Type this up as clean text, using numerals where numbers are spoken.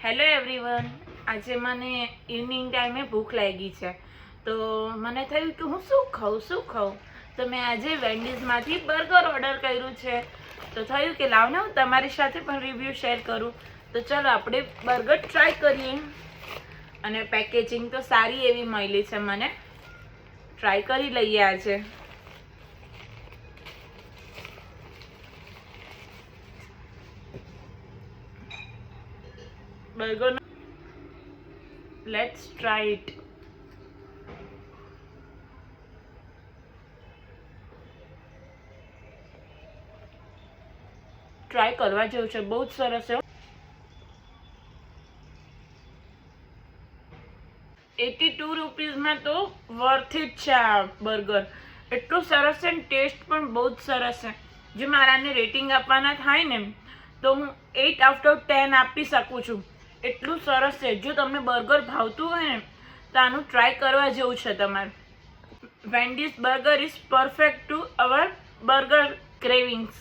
Hello everyone, આજે મને evening ટાઈમે ભૂખ લાગી છે તો મને થયું કે હું શું ખાઉં તો મેં આજે વેન્ડીઝમાંથી બર્ગર ઓર્ડર કર્યું છે તો થયું કે લાવને હું તમારી સાથે પણ રિવ્યૂ શેર કરું. તો ચલો આપણે બર્ગર ટ્રાય કરીએ. અને પેકેજિંગ તો સારી એવી મળી છે, મને ટ્રાય કરી લઈએ આજે. Burger, let's try it. Try કરવા જેવું છે, બહુ જ સરસ છે. 82 રૂપીઝમાં તો વર્થ ઇટ છે આ બર્ગર. એટલું સરસ છે ને ટેસ્ટ પણ બહુ જ સરસ છે. જો મારાને રેટિંગ આપવાના થાય ને તો હું 8 આઉટ ઓફ 10 આપી શકું છું. એટલું સરસ છે. જો તમને બર્ગર ભાવતું હોય ને તો આનું ટ્રાય કરવા જેવું છે તમારે. Wendy's burger is perfect to our burger cravings.